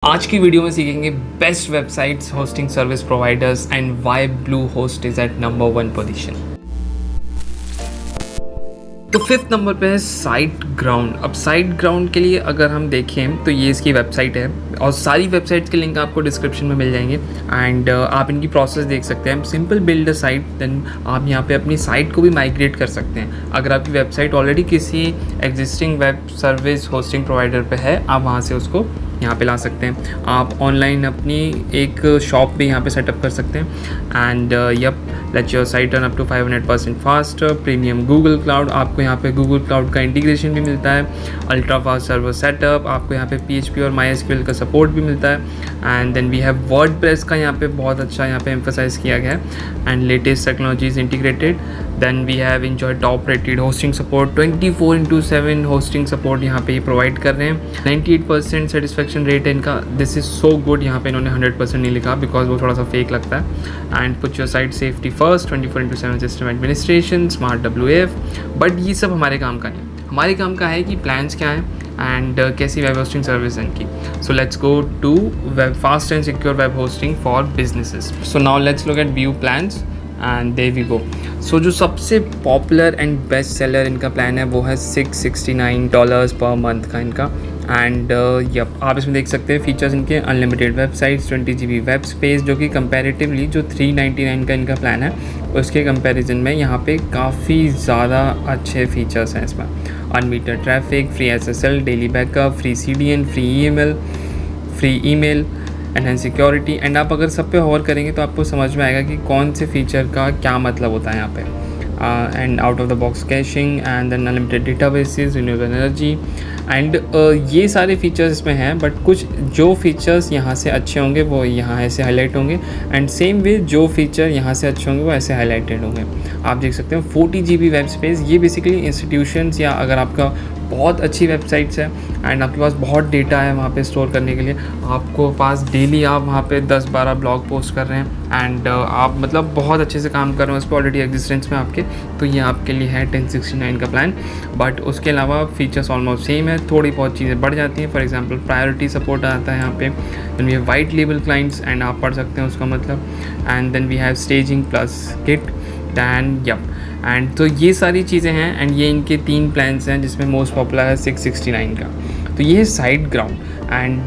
आज की वीडियो में सीखेंगे best websites hosting service providers and why Bluehost is at number 1 position. तो फिफ्थ नंबर पे है साइट ग्राउंड। अब साइट ग्राउंड के लिए अगर हम देखें तो ये इसकी वेबसाइट है और सारी वेबसाइट्स के लिंक आपको डिस्क्रिप्शन में मिल जाएंगे एंड आप इनकी प्रोसेस देख सकते हैं। Simple build a site, then आप यहाँ पे अपनी साइट को भी माइग्रेट कर सकते हैं। अगर आपकी वेबसाइट ऑलरेडी किसी existing web service hosting provider पे है, आप वहाँ से उसको यहाँ पे ला सकते हैं। आप ऑनलाइन अपनी एक शॉप भी यहाँ पे सेटअप कर सकते हैं and yup let your site run up to 500% faster. Premium Google cloud, आपको यहाँ पे गूगल क्लाउड का इंटीग्रेशन भी मिलता है। अल्ट्रा फास्ट सर्वर सेटअप, आपको यहाँ पे PHP और MySQL का सपोर्ट भी मिलता है and then we have WordPress का यहाँ पे बहुत अच्छा यहाँ पे एम्फोसाइज किया गया है and latest technologies integrated. Then we have enjoy top rated hosting support, 24/7 hosting support यहाँ पे प्रोवाइड कर रहे हैं। 98% सेटिस्फेक्शन रेट है इनका। This is so good. यहाँ पे इन्होंने 100% नहीं लिखा बिकॉज वो थोड़ा सा फेक लगता है। And put your site safety first, 24/7 system administration, smart WF। But ये सब हमारे काम का नहीं। हमारे काम का है कि प्लान्स क्या हैं एंड कैसी वेब होस्टिंग सर्विस है इनकी। So let's go to web fast and secure web hosting for businesses. So now let's look at view plans and there we go. सो जो सबसे पॉपुलर एंड बेस्ट सेलर इनका plan है वो है $669 per month का इनका। एंड यप आप इसमें देख सकते हैं फीचर्स इनके unlimited websites, 20 GB web space, जो कि कंपैरेटिवली जो $399 का इनका प्लान है उसके कंपैरिजन में यहाँ पे काफ़ी ज़्यादा अच्छे फीचर्स हैं इसमें। Unmetered traffic, free SSL, daily backup, free CDN, free email, enhance security. And आप अगर सब पे होवर करेंगे तो आपको समझ में आएगा कि कौन से फीचर का क्या मतलब होता है यहाँ पे। And out of the box caching and then unlimited databases, renewable energy and ये सारे फीचर्स इसमें हैं। बट कुछ जो फीचर्स यहाँ से अच्छे होंगे वो यहाँ ऐसे हाईलाइट होंगे एंड सेम वे जो फीचर यहाँ से अच्छे होंगे वो ऐसे हाईलाइटेड होंगे। आप देख सकते हैं 40 GB वेब स्पेस। ये बेसिकली इंस्टीट्यूशंस या अगर आपका बहुत अच्छी वेबसाइट्स है एंड आपके पास बहुत डेटा है वहाँ पे स्टोर करने के लिए, आपको पास डेली आप वहाँ पे 10-12 ब्लॉग पोस्ट कर रहे हैं एंड आप मतलब बहुत अच्छे से काम कर रहे हैं उस पर ऑलरेडी एग्जिस्टेंस में आपके, तो ये आपके लिए है 1069 का प्लान। बट उसके अलावा फीचर्स ऑलमोस्ट सेम है, थोड़ी बहुत चीज़ें बढ़ जाती हैं। फॉर एग्जांपल प्रायोरिटी सपोर्ट आता है यहाँ पे, then we have white label clients and आप पढ़ सकते हैं उसका मतलब, and then we have staging plus git then yup and तो ये सारी चीज़ें हैं एंड ये इनके 3 प्लान्स हैं जिसमें मोस्ट पॉपुलर है 669 का। तो ये है SiteGround and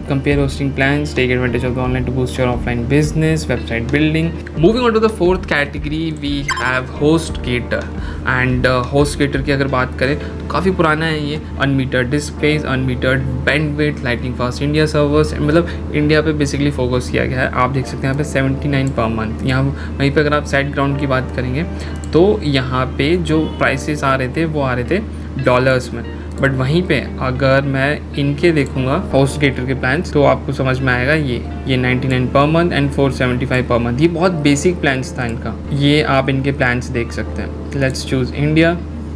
compare hosting plans, take advantage of the online to boost your offline business, website building. Moving on to the fourth category we have HostGator and HostGator की अगर बात करें तो काफ़ी पुराना है ये। Unmetered disk space, unmetered bandwidth, lighting fast India servers, मतलब इंडिया पे बेसिकली फोकस किया गया है। आप देख सकते हैं यहाँ पे 79 पर मंथ। यहाँ वहीं पे अगर आप साइट ग्राउंड की बात करेंगे तो यहाँ पे जो प्राइसेस आ रहे थे वो आ रहे थे डॉलर्स में। बट वहीं पे अगर मैं इनके देखूंगा होस्टगेटर के प्लान्स तो आपको समझ में आएगा ये 99 per month and 475 per month. ये बहुत बेसिक प्लान्स था इनका। ये आप इनके प्लान्स देख सकते हैं। Let's choose India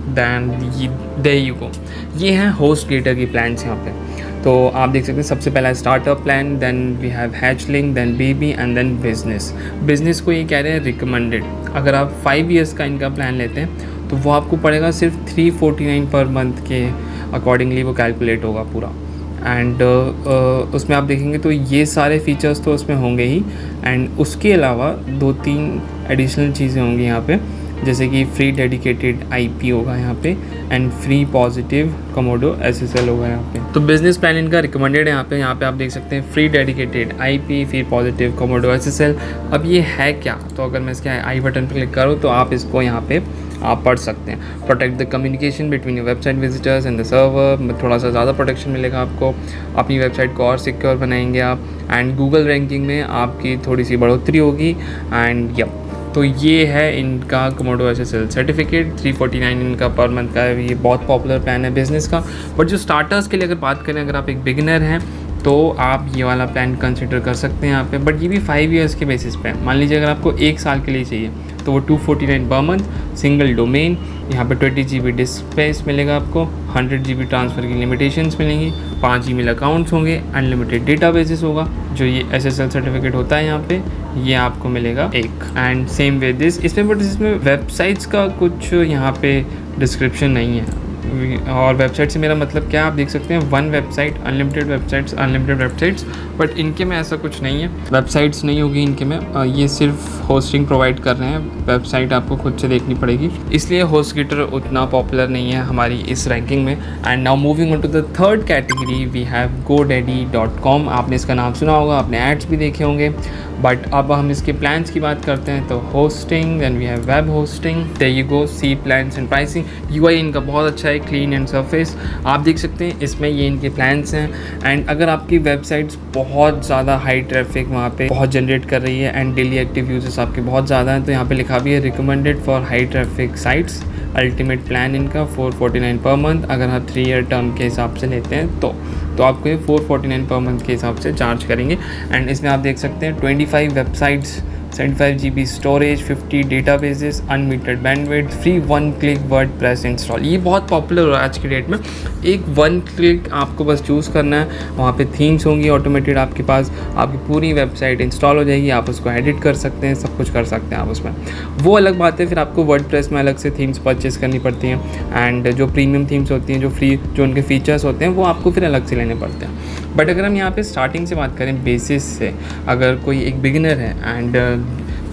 then there you go. ये हैं होस्टगेटर की प्लान्स यहाँ पे। तो आप देख सकते हैं सबसे पहला है startup plan, then we have hatchling, then baby and then business को ये कह रहे हैं रिकमेंडेड। अगर आप 5 ईयर्स का इनका प्लान लेते हैं तो वो आपको पड़ेगा सिर्फ 349 पर मंथ के अकॉर्डिंगली वो कैलकुलेट होगा पूरा। एंड उसमें आप देखेंगे तो ये सारे फीचर्स तो उसमें होंगे ही एंड उसके अलावा 2-3 एडिशनल चीज़ें होंगी यहाँ पे, जैसे कि फ्री डेडिकेटेड IP होगा यहाँ पे and free positive Komodo SSL होगा यहाँ पे। तो बिजनेस प्लान इनका रिकमेंडेड है यहाँ पे आप देख सकते हैं free dedicated IP, free positive Komodo SSL। अब ये है क्या, तो अगर मैं इसके आई बटन पर क्लिक करूँ तो आप इसको यहाँ पे आप पढ़ सकते हैं। Protect the communication between your website visitors and the server. थोड़ा सा ज़्यादा प्रोटेक्शन मिलेगा आपको, अपनी वेबसाइट को और सिक्योर बनाएंगे आप एंड गूगल रैंकिंग में आपकी थोड़ी सी बढ़ोतरी होगी एंड यप। तो ये है इनका कमोडो SSL सर्टिफिकेट। 349 इनका पर मंथ का है। ये बहुत पॉपुलर प्लान है बिजनेस का। बट जो स्टार्टर्स के लिए अगर बात करें, अगर आप एक बिगिनर हैं तो आप ये वाला प्लान कंसिडर कर सकते हैं यहाँ पे। बट ये भी 5 ईयर्स के बेसिस पे है। मान लीजिए अगर आपको 1 साल के लिए चाहिए तो वो 249 पर मंथ, सिंगल डोमेन, यहाँ पे 20 GB डिस्क स्पेस मिलेगा आपको, 100 GB ट्रांसफ़र की लिमिटेशंस मिलेंगी, 5 ईमेल अकाउंट्स होंगे, अनलिमिटेड डेटाबेसेस होगा, जो ये SSL सर्टिफिकेट होता है यहाँ पे ये आपको मिलेगा एक। एंड सेम वे दिस इसमें वेबसाइट्स का कुछ यहाँ पे डिस्क्रिप्शन नहीं है। और वेबसाइट से मेरा मतलब क्या, आप देख सकते हैं one website, unlimited websites, but इनके में ऐसा कुछ नहीं है, वेबसाइट्स नहीं होगी इनके में, ये सिर्फ होस्टिंग प्रोवाइड कर रहे हैं, वेबसाइट आपको खुद से देखनी पड़ेगी, इसलिए होस्टगिटर उतना पॉपुलर नहीं है हमारी इस रैंकिंग में। And now moving on to the third category, we have GoDaddy.com। आपने इसका नाम सुना होगा, आपने एड्स भी देखे होंगे, बट अब हम इसके प्लान्स की बात करते हैं तो hosting, then we have web hosting, there you go, see plans and pricing. UI इनका बहुत अच्छा है, क्लीन एंड सरफेस, आप देख सकते हैं इसमें ये इनके प्लान्स हैं। एंड अगर आपकी वेबसाइट्स बहुत ज़्यादा हाई ट्रैफिक वहाँ पे बहुत जनरेट कर रही है एंड डेली एक्टिव यूजर्स आपके बहुत ज़्यादा हैं, तो यहाँ पे लिखा भी है recommended for high traffic sites. Ultimate plan इनका 449 पर मंथ, अगर आप 3 ईयर टर्म के हिसाब से लेते हैं तो आपको ये 449 पर मंथ के हिसाब से चार्ज करेंगे। एंड इसमें आप देख सकते हैं 25 websites, 75 GB storage, 50 databases, unlimited bandwidth, free 1 click WordPress install. ये बहुत पॉपुलर हो रहा है आज की डेट में, एक 1 क्लिक आपको बस चूज़ करना है, वहाँ पे थीम्स होंगी ऑटोमेटेड आपके पास, आपकी पूरी वेबसाइट इंस्टॉल हो जाएगी, आप उसको एडिट कर सकते हैं, सब कुछ कर सकते हैं आप उसमें। वो अलग बात है, फिर आपको वर्डप्रेस में अलग से थीम्स परचेस करनी पड़ती हैं एंड जो प्रीमियम थीम्स होती हैं, जो उनके फीचर्स होते हैं वो आपको फिर अलग से लेने पड़ते हैं। बट अगर हम यहाँ पे स्टार्टिंग से बात करें, बेसिस से, अगर कोई एक बिगिनर है एंड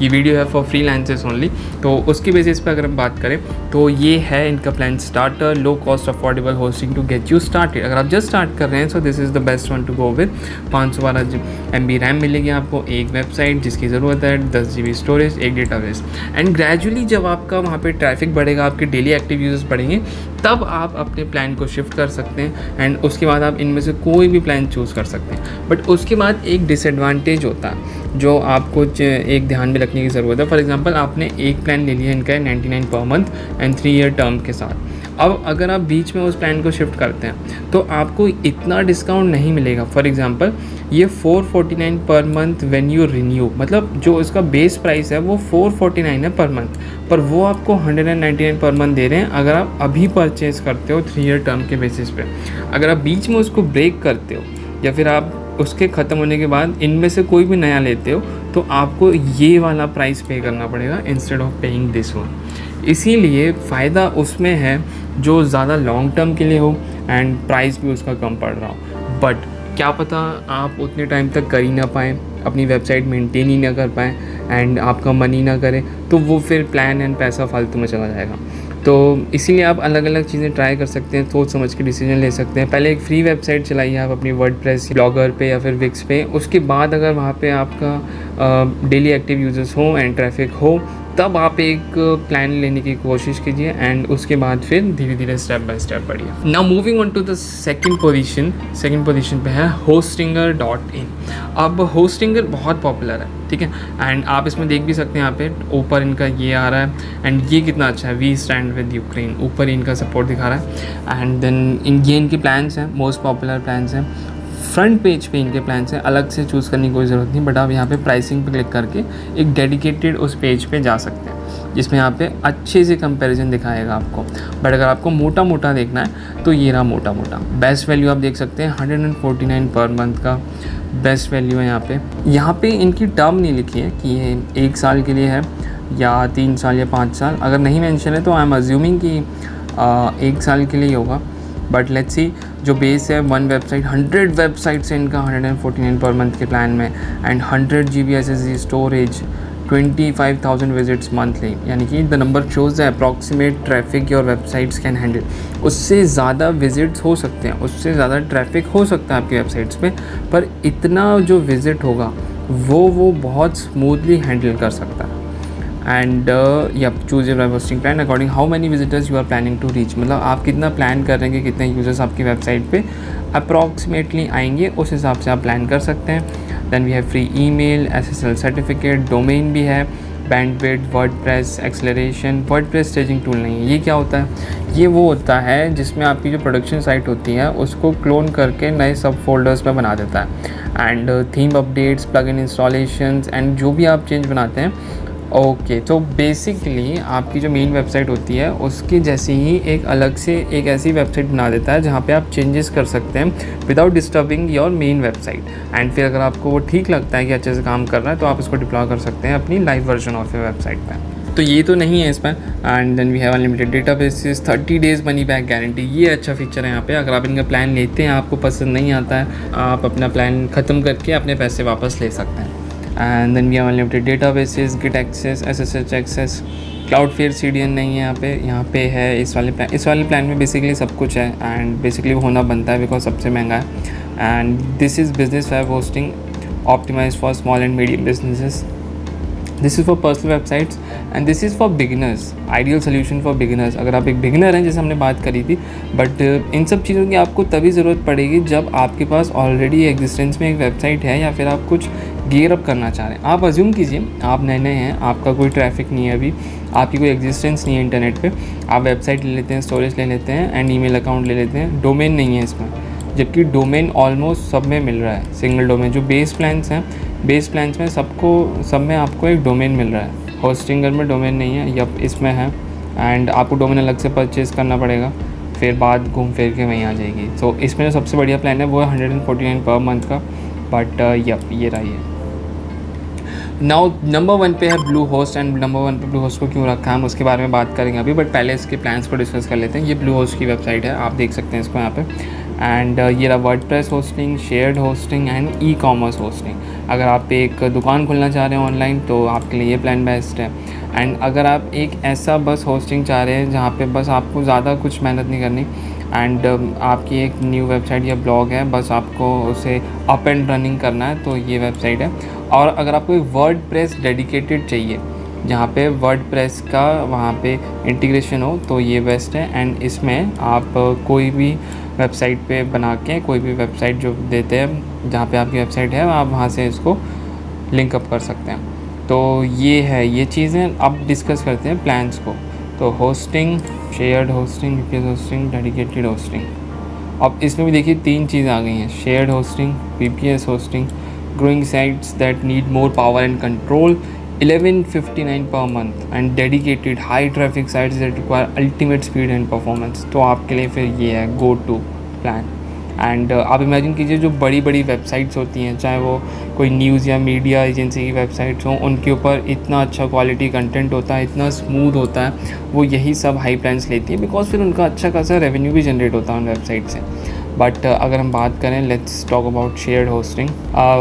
ये वीडियो है फॉर फ्रीलांसर्स ओनली, तो उसकी बेसिस पे अगर हम बात करें तो ये है इनका plan starter, low cost affordable hosting to get you started. अगर आप जस्ट स्टार्ट कर रहे हैं so this is the best one to go with. 512 MB RAM मिलेगी आपको, एक वेबसाइट जिसकी ज़रूरत है, 10 GB स्टोरेज, एक डेटाबेस। एंड ग्रेजुअली जब आपका वहाँ पे ट्रैफिक बढ़ेगा, आपके डेली एक्टिव यूजर्स बढ़ेंगे, तब आप अपने प्लान को शिफ्ट कर सकते हैं एंड उसके बाद आप इनमें से कोई भी प्लान चूज़ कर सकते हैं। बट उसके बाद एक डिसएडवांटेज होता है जो आपको एक ध्यान में रखने की ज़रूरत है। फॉर एग्जांपल आपने एक प्लान ले लिया इनका 99 per month and 3 year term के साथ। अब अगर आप बीच में उस प्लान को शिफ्ट करते हैं तो आपको इतना डिस्काउंट नहीं मिलेगा। फॉर एग्जांपल ये 449 per month when you renew, मतलब जो इसका बेस प्राइस है वो 449 है पर मंथ, पर वो आपको 199 पर मंथ दे रहे हैं अगर आप अभी परचेज़ करते हो 3 ईयर टर्म के बेसिस पे। अगर आप बीच में उसको ब्रेक करते हो या फिर आप उसके ख़त्म होने के बाद इनमें से कोई भी नया लेते हो तो आपको ये वाला प्राइस पे करना पड़ेगा instead of paying this one. इसीलिए फ़ायदा उसमें है जो ज़्यादा लॉन्ग टर्म के लिए हो एंड प्राइस भी उसका कम पड़ रहा हो। बट क्या पता आप उतने टाइम तक कर ही ना पाएँ, अपनी वेबसाइट मेंटेन ही ना कर पाएँ एंड आपका मनी ना करे, तो वो फिर प्लान एंड पैसा फालतू में चला जाएगा। तो इसीलिए आप अलग अलग चीज़ें ट्राई कर सकते हैं, सोच समझ के डिसीजन ले सकते हैं। पहले एक फ्री वेबसाइट चलाइए आप अपनी वर्डप्रेस ब्लॉगर पे या फिर विक्स पे, उसके बाद अगर वहाँ पे आपका डेली एक्टिव यूजर्स हो एंड ट्रैफिक हो तब आप एक प्लान लेने की कोशिश कीजिए एंड उसके बाद फिर धीरे धीरे स्टेप बाय स्टेप बढ़िए। Now moving on to the second position पे है Hostinger.in। अब Hostinger बहुत पॉपुलर है, ठीक है, एंड आप इसमें देख भी सकते हैं यहाँ पे ऊपर इनका ये आ रहा है एंड ये कितना अच्छा है, वी स्टैंड विद यूक्रेन, ऊपर इनका सपोर्ट दिखा रहा है। एंड देन ये इनके प्लान्स हैं, मोस्ट पॉपुलर प्लान्स हैं, फ्रंट पेज पे इनके प्लान्स हैं, अलग से चूज़ करने की कोई ज़रूरत नहीं। बट आप यहाँ पे प्राइसिंग पे क्लिक करके एक डेडिकेटेड उस पेज पे जा सकते हैं जिसमें यहाँ पे अच्छे से कंपैरिजन दिखाएगा आपको। बट अगर आपको मोटा मोटा देखना है तो ये रहा मोटा मोटा। बेस्ट वैल्यू आप देख सकते हैं 149 पर मंथ का बेस्ट वैल्यू है यहाँ पे इनकी टर्म नहीं लिखी है कि ये 1 साल के लिए है या 3 साल या 5 साल। अगर नहीं मेंशन है तो आई एम अज्यूमिंग कि 1 साल के लिए ही होगा, बट लेट्स सी। जो बेस है 1 वेबसाइट, 100 वेबसाइट से इनका 149 पर मंथ के प्लान में and 100 GB SSD storage, 25,000 visits monthly, यानी कि the number shows the approximate traffic your websites can handle. उससे ज़्यादा विजिट्स हो सकते हैं, उससे ज़्यादा ट्रैफिक हो सकता है आपकी वेबसाइट्स पे, पर इतना जो विजिट होगा वो बहुत स्मूथली हैंडल कर सकता है। And choose your web hosting plan according how many visitors you are planning to reach, मतलब आप कितना प्लान कर रहे हैं कि कितने यूजर्स आपकी वेबसाइट पे अप्रॉक्सीमेटली आएंगे, उस हिसाब से आप प्लान कर सकते हैं। Then we have free email, SSL certificate, domain भी है, bandwidth, WordPress acceleration. WordPress staging tool नहीं है, ये क्या होता है? ये वो होता है जिसमें आपकी जो प्रोडक्शन साइट होती है उसको क्लोन करके नए सब फोल्डर्स में बना देता है and theme updates, plugin installations and जो भी आप चेंज बनाते हैं। ओके, तो बेसिकली आपकी जो मेन वेबसाइट होती है उसकी जैसे ही एक अलग से एक ऐसी वेबसाइट बना देता है जहाँ पे आप चेंजेस कर सकते हैं without disturbing your main website. And फिर अगर आपको वो ठीक लगता है कि अच्छे से काम कर रहा है तो आप इसको डिप्लॉय कर सकते हैं अपनी live version of your website पे। तो ये तो नहीं है इसमें। And then we have unlimited databases, 30 days money back guarantee, ये अच्छा फीचर है यहाँ पे। अगर आप इनका प्लान लेते हैं, आपको पसंद नहीं आता है, आप अपना प्लान ख़त्म करके अपने पैसे वापस ले सकते हैं। And then we have unlimited databases, git access, SSH access, Cloudflare CDN नहीं है यहाँ पे है इस वाले प्लान में बेसिकली सब कुछ है। एंड बेसिकली वो होना बनता है बिकॉज सबसे महंगा है। And this is business web hosting optimized for small and medium businesses. This is for personal websites and this is for beginners, ideal solution for beginners. अगर आप एक बिगिनर हैं, जैसे हमने बात करी थी, बट इन सब चीज़ों की आपको तभी ज़रूरत पड़ेगी जब आपके पास ऑलरेडी एग्जिस्टेंस में एक वेबसाइट है या फिर आप कुछ गियर अप करना चाह रहे हैं। आप अज्यूम कीजिए आप नए नए हैं, आपका कोई ट्रैफिक नहीं है, अभी आपकी कोई एग्जिस्टेंस नहीं है इंटरनेट पे, आप वेबसाइट ले लेते हैं, स्टोरेज ले लेते हैं एंड ईमेल अकाउंट ले लेते हैं, डोमेन नहीं है इसमें, जबकि डोमेन ऑलमोस्ट सब में मिल रहा है। सिंगल डोमेन जो बेस प्लान्स हैं, बेस प्लान्स में सब में आपको एक डोमेन मिल रहा है। होस्टिंगर में डोमेन नहीं है, यप इसमें है, एंड आपको डोमेन अलग से परचेज़ करना पड़ेगा, फिर बाद घूम फिर के वहीं आ जाएगी। तो इसमें जो सबसे बढ़िया प्लान है वो है 149 पर मंथ का, बट यप ये रहा है। नाउ नंबर 1 पे है ब्लू होस्ट, एंड नंबर 1 पे ब्लू होस्ट को क्यों रखा है हम उसके बारे में बात करेंगे अभी, बट पहले इसके प्लान्स को डिस्कस कर लेते हैं। ये ब्लू होस्ट की वेबसाइट है, आप देख सकते हैं इसको यहाँ पे। एंड ये रहा WordPress hosting, shared hosting and e-commerce hosting. अगर आप एक दुकान खोलना चाह रहे हैं ऑनलाइन तो आपके लिए ये प्लान बेस्ट है। एंड अगर आप एक ऐसा बस होस्टिंग चाह रहे हैं जहाँ पे बस आपको ज़्यादा कुछ मेहनत नहीं करनी, एंड आपकी एक न्यू वेबसाइट या ब्लॉग है, बस आपको उसे अप एंड रनिंग करना है, तो ये वेबसाइट है। और अगर आपको एक वर्डप्रेस डेडिकेटेड चाहिए जहाँ पे वर्डप्रेस का वहाँ पे इंटीग्रेशन हो, तो ये बेस्ट है। एंड इसमें आप कोई भी वेबसाइट पे बना के, कोई भी वेबसाइट जो देते हैं जहाँ पे आपकी वेबसाइट है, आप वहाँ से इसको लिंक अप कर सकते हैं। तो ये है ये चीज़ें। अब डिस्कस करते हैं प्लान्स को। तो hosting, shared hosting, VPS hosting, dedicated hosting. अब इसमें भी देखिए 3 चीज़ें आ गई हैं, shared hosting, VPS hosting, growing sites that need more power and control, 1159 per month, and dedicated high traffic sites that require ultimate speed and performance। तो आपके लिए फिर ये है गो टू प्लान। एंड आप इमेजिन कीजिए जो बड़ी बड़ी वेबसाइट्स होती हैं, चाहे वो कोई न्यूज़ या मीडिया एजेंसी की वेबसाइट्स हों, उनके ऊपर इतना अच्छा क्वालिटी कंटेंट होता है, इतना स्मूथ होता है, वो यही सब हाई प्लान्स लेती है बिकॉज फिर उनका अच्छा खासा रेवेन्यू भी जनरेट होता है उन वेबसाइट से। बट अगर हम बात करें, let's talk about shared hosting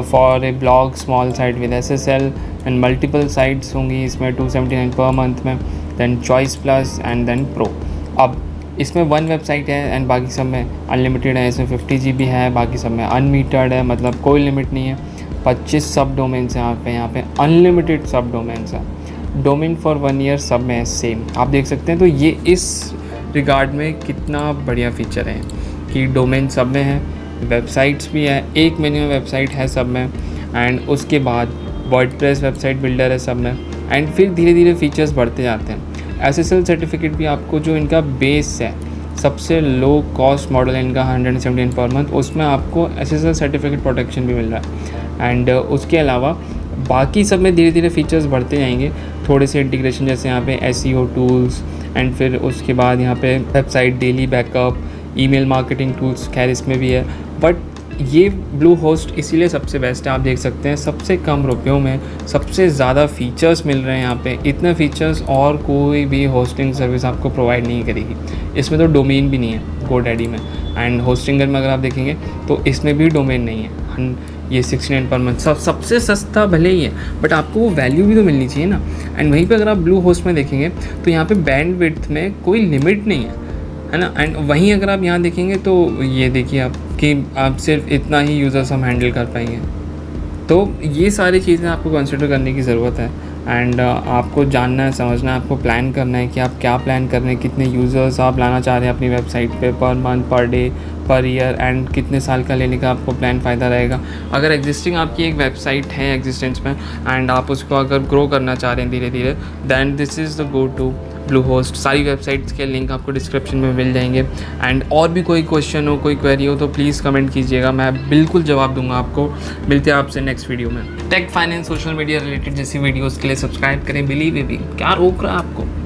for a blog small site with SSL and multiple sites होंगी इसमें 279 पर मंथ में, then choice plus and then pro. अब इसमें 1 वेबसाइट है एंड बाकी सब में अनलिमिटेड है, इसमें 50 GB है, बाकी सब में अनमीटर्ड है, मतलब कोई लिमिट नहीं है। 25 सब डोमेन्स हैं यहाँ पे अनलिमिटेड सब डोमेन्स हैं। डोमेन फॉर 1 ईयर सब में है सेम, आप देख सकते हैं। तो ये इस रिगार्ड में कितना बढ़िया फीचर है कि डोमेन सब में है, वेबसाइट्स भी है, एक मिनिमम वेबसाइट है सब में, एंड उसके बाद वर्डप्रेस वेबसाइट बिल्डर है सब में, एंड फिर धीरे धीरे फीचर्स बढ़ते जाते हैं। SSL सर्टिफिकेट भी आपको, जो इनका बेस है, सबसे लो कॉस्ट मॉडल है इनका 179 पर मंथ, उसमें आपको SSL सर्टिफिकेट प्रोटेक्शन भी मिल रहा है। एंड उसके अलावा बाकी सब में धीरे धीरे फीचर्स बढ़ते जाएंगे, थोड़े से इंटीग्रेशन, जैसे यहाँ पे SEO टूल्स, एंड फिर उसके बाद यहाँ पे website daily backup, email marketing tools, खैर इसमें भी है। बट ये ब्लू होस्ट इसीलिए सबसे बेस्ट है, आप देख सकते हैं सबसे कम रुपयों में सबसे ज़्यादा फ़ीचर्स मिल रहे हैं यहाँ पे। इतने फ़ीचर्स और कोई भी होस्टिंग सर्विस आपको प्रोवाइड नहीं करेगी। इसमें तो डोमेन भी नहीं है GoDaddy में, एंड होस्टिंगर में अगर आप देखेंगे तो इसमें भी डोमेन नहीं है। ये 69 पर मंथ सबसे सस्ता भले ही है, बट आपको वो वैल्यू भी तो मिलनी चाहिए ना। एंड वहीं पे अगर आप ब्लू होस्ट में देखेंगे तो यहाँ पे बैंडविड्थ में कोई लिमिट नहीं है ना। एंड वहीं अगर आप यहाँ देखेंगे तो ये देखिए आप कि आप सिर्फ इतना ही यूज़र्स हम हैंडल कर पाएंगे। तो ये सारी चीज़ें आपको कंसिडर करने की ज़रूरत है, एंड आपको जानना है, समझना है, आपको प्लान करना है कि आप क्या प्लान कर रहे हैं, कितने यूज़र्स आप लाना चाह रहे हैं अपनी वेबसाइट पे per month, per day, per year, and कितने साल का लेने का आपको प्लान फ़ायदा रहेगा। अगर एग्जिस्टिंग आपकी एक वेबसाइट है एग्जिस्टेंस में, एंड आप उसको अगर ग्रो करना चाह रहे हैं धीरे धीरे, then this is the go to Bluehost. सारी वेबसाइट्स के लिंक आपको डिस्क्रिप्शन में मिल जाएंगे। एंड और भी कोई क्वेश्चन हो, कोई क्वेरी हो तो प्लीज़ कमेंट कीजिएगा, मैं बिल्कुल जवाब दूंगा आपको। मिलते हैं आपसे नेक्स्ट वीडियो में। Tech, finance, social media related जैसी वीडियोज़ के लिए सब्सक्राइब करें। बिलीव क्या रोक रहा है आपको।